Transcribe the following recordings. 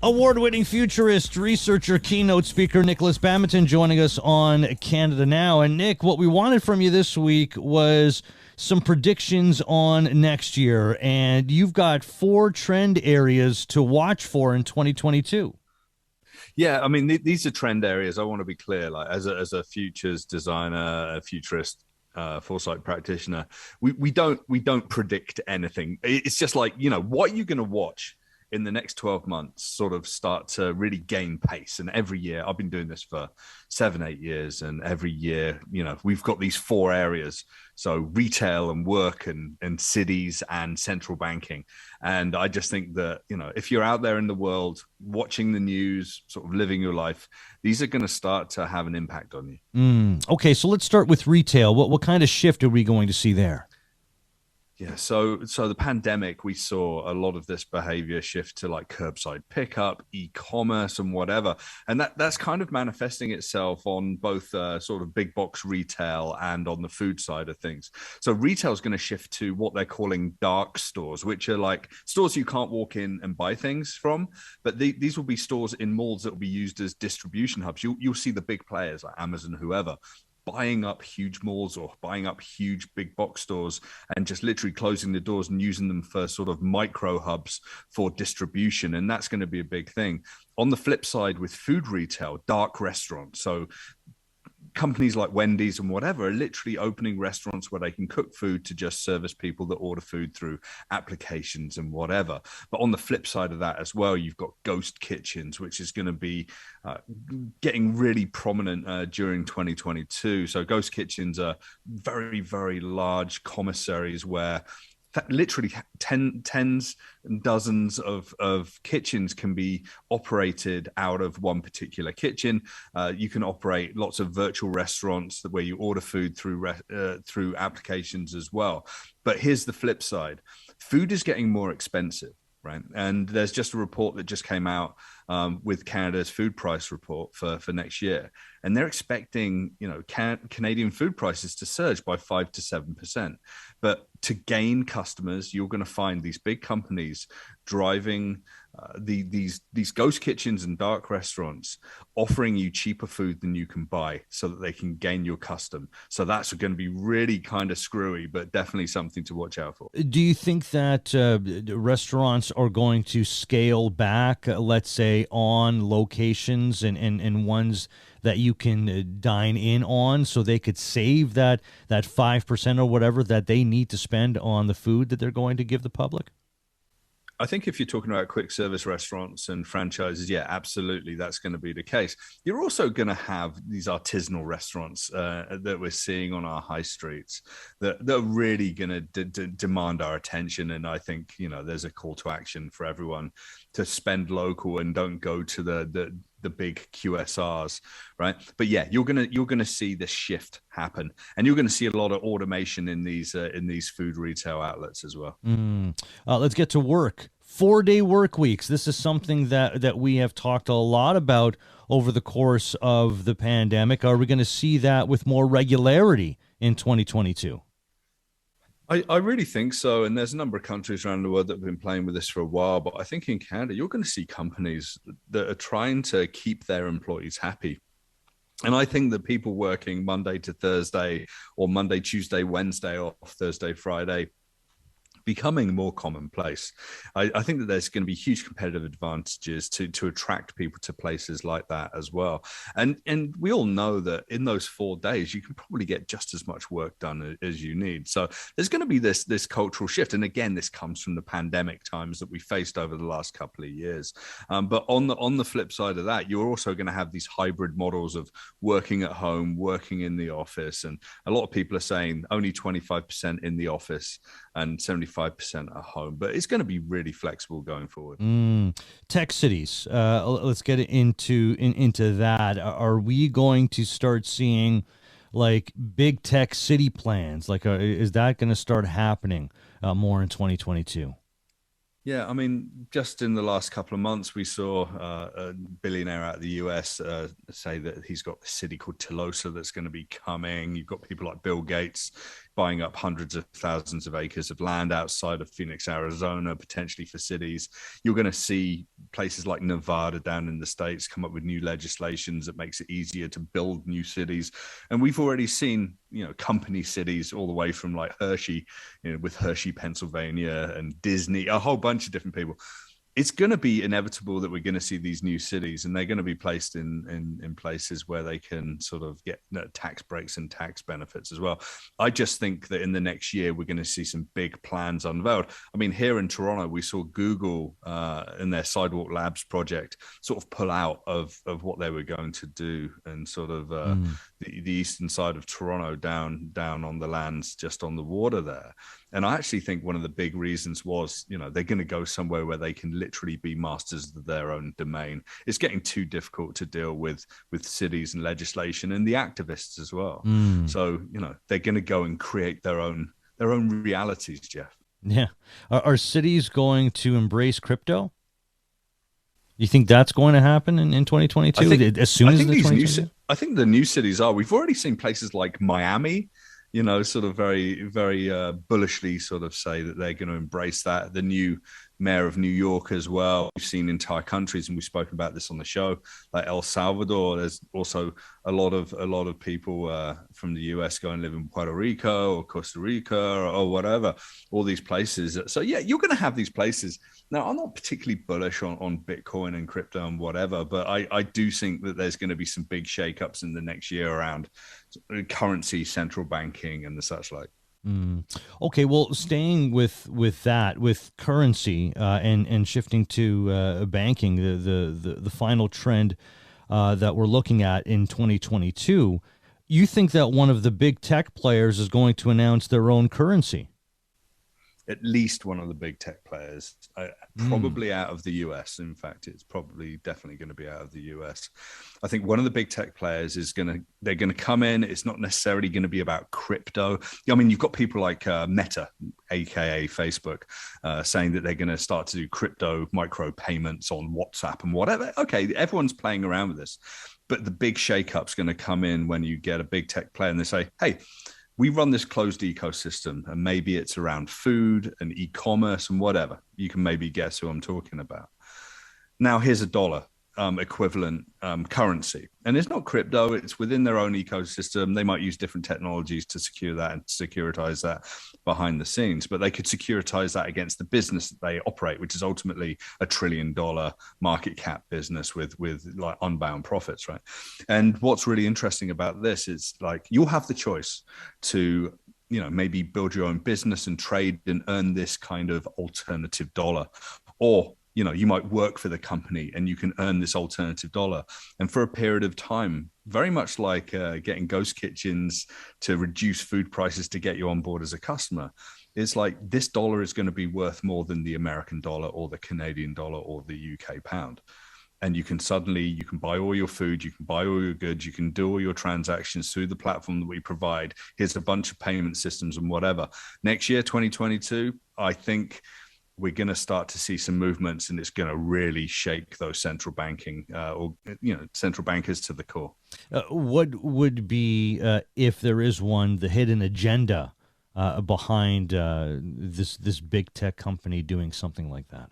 Award-winning futurist, researcher, keynote speaker Nikolas Badminton joining us on Canada Now. And Nick, what we wanted from you this week was some predictions on next year. And you've got 4 trend areas to watch for in 2022. Yeah, I mean, these are trend areas. I want to be clear, like as a futures designer, a futurist foresight practitioner, we don't predict anything. It's just like, what are you going to watch in the next 12 months sort of start to really gain pace. And every year, I've been doing this for 7-8 years, and every year, we've got these 4 areas. So retail and work and cities and central banking. And I just think that, if you're out there in the world watching the news, sort of living your life, these are going to start to have an impact on you. Okay, so let's start with retail. What kind of shift are we going to see there? Yeah, so the pandemic, we saw a lot of this behavior shift to like curbside pickup, e-commerce, and whatever, and that's kind of manifesting itself on both sort of big box retail and on the food side of things. So retail is going to shift to what they're calling dark stores, which are like stores you can't walk in and buy things from, but these will be stores in malls that will be used as distribution hubs. You'll see the big players like Amazon, whoever, buying up huge malls or buying up huge big box stores and just literally closing the doors and using them for sort of micro hubs for distribution. And that's going to be a big thing. On the flip side, with food retail, dark restaurants. So companies like Wendy's and whatever are literally opening restaurants where they can cook food to just service people that order food through applications and whatever. But on the flip side of that as well, you've got ghost kitchens, which is going to be getting really prominent during 2022. So ghost kitchens are very, very large commissaries where literally tens and dozens of kitchens can be operated out of one particular kitchen. You can operate lots of virtual restaurants where you order food through applications as well. But here's the flip side. Food is getting more expensive, right? And there's just a report that just came out with Canada's food price report for next year. And they're expecting, Canadian food prices to surge by 5 to 7%. But to gain customers, you're going to find these big companies driving these ghost kitchens and dark restaurants, offering you cheaper food than you can buy so that they can gain your custom. So that's going to be really kind of screwy, but definitely something to watch out for. Do you think that restaurants are going to scale back, let's say, on locations and ones that you can dine in on, so they could save that 5% or whatever that they need to spend on the food that they're going to give the public? I think if you're talking about quick service restaurants and franchises, yeah, absolutely, that's going to be the case. You're also going to have these artisanal restaurants that we're seeing on our high streets that are really going to demand our attention. And I think, there's a call to action for everyone to spend local and don't go to the big QSRs, right? But yeah, you're gonna see this shift happen, and you're gonna see a lot of automation in these food retail outlets as well. Let's get to work. 4-day work weeks. This is something that we have talked a lot about over the course of the pandemic. Are we going to see that with more regularity in 2022? I really think so. And there's a number of countries around the world that have been playing with this for a while. But I think in Canada, you're going to see companies that are trying to keep their employees happy. And I think that people working Monday to Thursday or Monday, Tuesday, Wednesday off, Thursday, Friday, becoming more commonplace. I think that there's going to be huge competitive advantages to attract people to places like that as well. And we all know that in those 4 days, you can probably get just as much work done as you need. So there's going to be this cultural shift. And again, this comes from the pandemic times that we faced over the last couple of years. But on the flip side of that, you're also going to have these hybrid models of working at home, working in the office. And a lot of people are saying only 25% in the office and 75% at home, but it's going to be really flexible going forward. Tech cities. Let's get into that. Are we going to start seeing like big tech city plans? Like, is that going to start happening more in 2022? Yeah, I mean, just in the last couple of months, we saw a billionaire out of the US say that he's got a city called Telosa that's going to be coming. You've got people like Bill Gates buying up hundreds of thousands of acres of land outside of Phoenix, Arizona, potentially for cities. You're going to see places like Nevada down in the States come up with new legislations that makes it easier to build new cities. And we've already seen, company cities all the way from like Hershey, with Hershey, Pennsylvania, and Disney, a whole bunch of different people. It's going to be inevitable that we're going to see these new cities, and they're going to be placed in places where they can sort of get tax breaks and tax benefits as well. I just think that in the next year, we're going to see some big plans unveiled. I mean, here in Toronto, we saw Google in their Sidewalk Labs project sort of pull out of what they were going to do, and sort of the eastern side of Toronto down on the lands just on the water there. And I actually think one of the big reasons was, they're going to go somewhere where they can literally be masters of their own domain. It's getting too difficult to deal with cities and legislation and the activists as well. So, they're going to go and create their own realities, Jeff. Yeah. Are cities going to embrace crypto? You think that's going to happen in 2022? I think the new cities are. We've already seen places like Miami, sort of very, very bullishly sort of say that they're going to embrace that. The new mayor of New York as well. We've seen entire countries, and we've spoken about this on the show, like El Salvador. There's also a lot of people from the US go and live in Puerto Rico or Costa Rica or whatever, all these places. So yeah, you're going to have these places. Now, I'm not particularly bullish on Bitcoin and crypto and whatever, but I do think that there's going to be some big shakeups in the next year around currency, central banking, and the such like. Okay, well, staying with that, with currency, and shifting to banking, the final trend that we're looking at in 2022, you think that one of the big tech players is going to announce their own currency? At least one of the big tech players, probably out of the US. In fact, it's probably definitely going to be out of the US. I think one of the big tech players they're going to come in. It's not necessarily going to be about crypto. I mean, you've got people like Meta, aka Facebook, saying that they're going to start to do crypto micro payments on WhatsApp and whatever. Okay, everyone's playing around with this, but the big shakeup's going to come in when you get a big tech player and they say, hey, we run this closed ecosystem, and maybe it's around food and e-commerce and whatever. You can maybe guess who I'm talking about. Now, here's a dollar equivalent currency. And it's not crypto. It's within their own ecosystem. They might use different technologies to secure that and securitize that behind the scenes, but they could securitize that against the business that they operate, which is ultimately $1 trillion market cap business with like unbound profits, right? And what's really interesting about this is like you'll have the choice to maybe build your own business and trade and earn this kind of alternative dollar, or you might work for the company and you can earn this alternative dollar. And for a period of time, very much like getting ghost kitchens to reduce food prices to get you on board as a customer, it's like this dollar is going to be worth more than the American dollar or the Canadian dollar or the UK pound. And you can buy all your food, you can buy all your goods, you can do all your transactions through the platform that we provide. Here's a bunch of payment systems and whatever. Next year, 2022, I think we're going to start to see some movements, and it's going to really shake those central banking central bankers to the core. What would be, if there is one, the hidden agenda behind this big tech company doing something like that?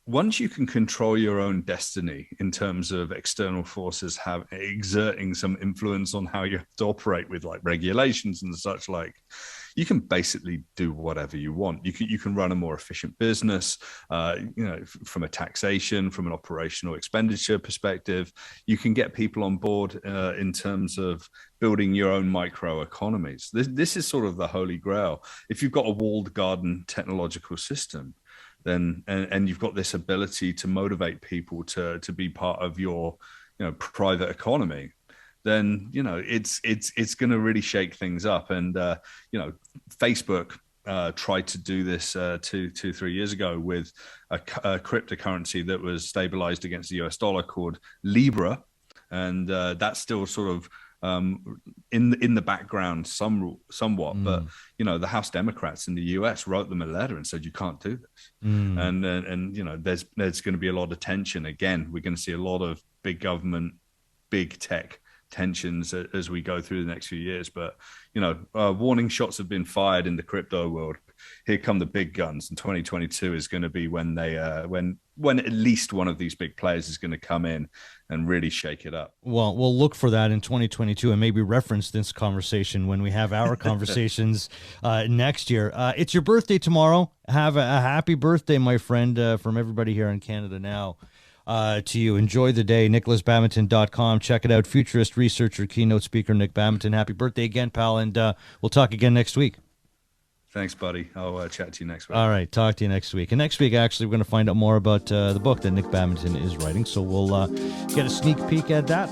Once you can control your own destiny in terms of external forces exerting some influence on how you have to operate with like regulations and such like, you can basically do whatever you want. You can run a more efficient business, from a taxation, from an operational expenditure perspective. You can get people on board in terms of building your own micro economies. This is sort of the holy grail. If you've got a walled garden technological system, then and you've got this ability to motivate people to be part of your private economy, then it's going to really shake things up. And Facebook tried to do this 2-3 years ago with a cryptocurrency that was stabilized against the US dollar called Libra, and that's still sort of in the background somewhat, but the House Democrats in the US wrote them a letter and said you can't do this, and there's going to be a lot of tension. Again, we're going to see a lot of big government, big tech tensions as we go through the next few years. But, warning shots have been fired in the crypto world. Here come the big guns, and 2022 is going to be when they when at least one of these big players is going to come in and really shake it up. Well, we'll look for that in 2022 and maybe reference this conversation when we have our conversations next year. It's your birthday tomorrow. Have a happy birthday, my friend, from everybody here in Canada now. To you. Enjoy the day. NikolasBadminton.com. Check it out. Futurist researcher, keynote speaker, Nick Badminton. Happy birthday again, pal, and we'll talk again next week. Thanks, buddy. I'll chat to you next week. All right. Talk to you next week. And next week, actually, we're going to find out more about the book that Nick Badminton is writing. So we'll get a sneak peek at that